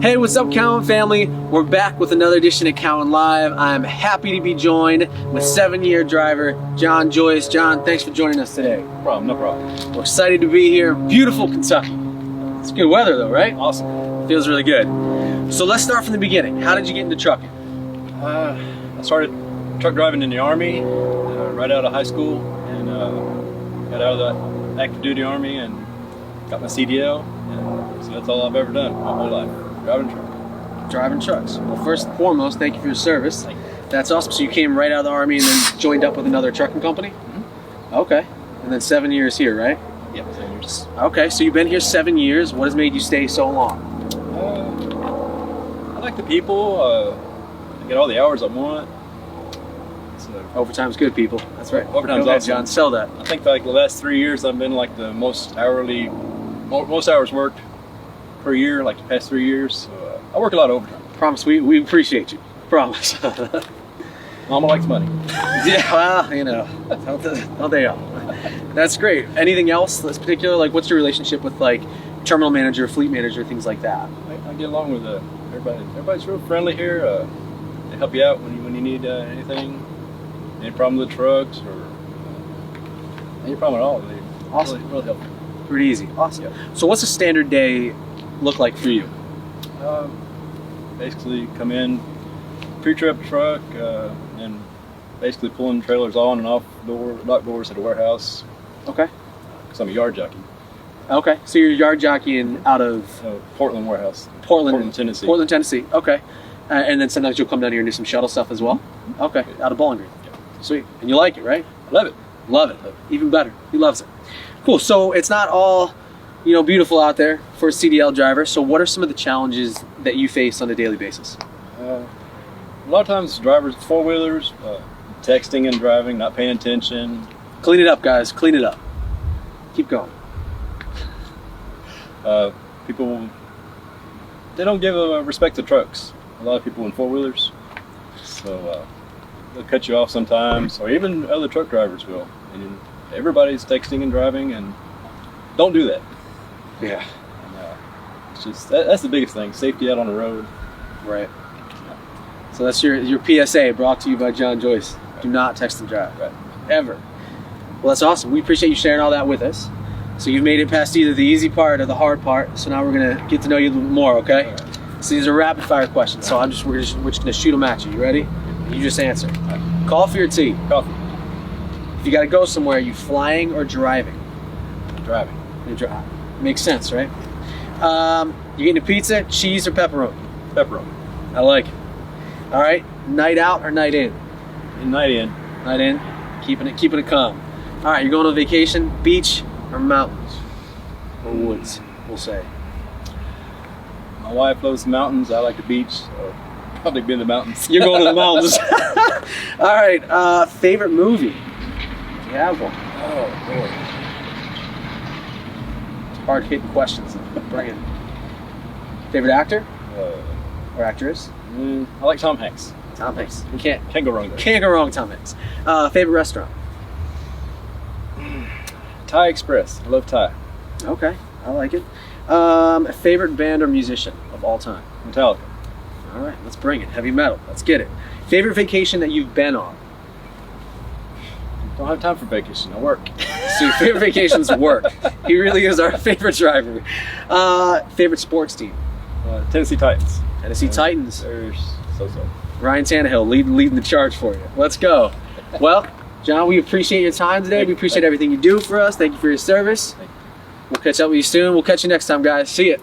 Hey, what's up, Cowan family? We're back with another edition of Cowan Live. I'm happy to be joined with 7-year driver Jon Joyce. Jon, thanks for joining us today. No problem, no problem. We're excited to be here. Beautiful Kentucky. It's good weather though, right? Awesome. Feels really good. So let's start from the beginning. How did you get into trucking? I started truck driving in the Army right out of high school, and got out of the active duty Army and got my CDL, and so that's all I've ever done my whole life, driving truck. Driving trucks. Well, first and foremost, thank you for your service. That's awesome. So you came right out of the Army and then joined up with another trucking company? Mm-hmm. Okay. And then 7 years here, right? Yep, 7 years. Okay, so you've been here 7 years. What has made you stay so long? I like the people. I get all the hours I want. So, Overtime's good, people. That's right. Overtime's Go ahead, awesome. Jon, sell that. I think like the last 3 years I've been like the most hours worked per year, like the past 3 years. So I work a lot of overtime. Promise, we appreciate you. Promise. Mama likes money. Yeah, well, you know, don't they all? That's great. Anything else that's particular? Like, what's your relationship with like terminal manager, fleet manager, things like that? I get along with everybody. Everybody's real friendly here. They help you out when you need anything. Any problem with the trucks or any problem at all. They Awesome. really help. Pretty easy. Awesome. Yeah. So what's a standard day look like for you? Basically come in, pre-trip truck, and basically pulling trailers on and off dock doors at the warehouse. Okay. Because I'm a yard jockey. Okay. So you're yard jockeying out of Portland warehouse. Portland, Tennessee. Portland, Tennessee. Okay. And then sometimes you'll come down here and do some shuttle stuff as well? Okay. Out of Bowling Green. Yeah. Sweet. And you like it, right? Love it. Love it. Even better. He loves it. Cool. So it's not all, you know, beautiful out there for a CDL driver. So what are some of the challenges that you face on a daily basis? A lot of times drivers, four-wheelers, texting and driving, not paying attention. Clean it up, guys. Clean it up. Keep going. People, they don't give respect to trucks. A lot of people in four-wheelers. So they'll cut you off sometimes, or even other truck drivers will. And everybody's texting and driving, and don't do that. Yeah. And, it's just that's the biggest thing: safety out on the road. Right. So that's your PSA brought to you by Jon Joyce. Do not text and drive. Right. Ever. Well, that's awesome. We appreciate you sharing all that with us. So you've made it past either the easy part or the hard part. So now we're gonna get to know you a little bit more, okay? All right. So these are rapid fire questions. So we're just gonna shoot them at you. You ready? You just answer. Right. Coffee or tea? Coffee. If you gotta go somewhere, are you flying or driving? Driving. You drive. Makes sense, right? You getting a pizza, cheese or pepperoni? Pepperoni. I like it. All right. Night out or night in? Night in. Night in. Keeping it calm. All right. You're going on vacation, beach or mountains or woods? We'll say. My wife loves the mountains. I like the beach. So probably be in the mountains. You're going to the mountains. All right. Favorite movie? Do you have one? Oh Lord. Hard hitting questions. Bring it. Favorite actor or actress? I like Tom Hanks. Tom Hanks. You can't Can't go wrong there. go wrong with Tom Hanks. Favorite restaurant? Thai Express. I love Thai. Okay, I like it. Favorite band or musician of all time? Metallica. All right, let's bring it. Heavy metal. Let's get it. Favorite vacation that you've been on? Don't have time for vacation. I work. So your favorite vacation's work. He really is our favorite driver. Favorite sports team? Tennessee Titans. Tennessee Titans. They're so-so. Ryan Tannehill leading the charge for you. Let's go. Well, Jon, we appreciate your time today. We appreciate everything you do for us. Thank you for your service. We'll catch up with you soon. We'll catch you next time, guys. See ya.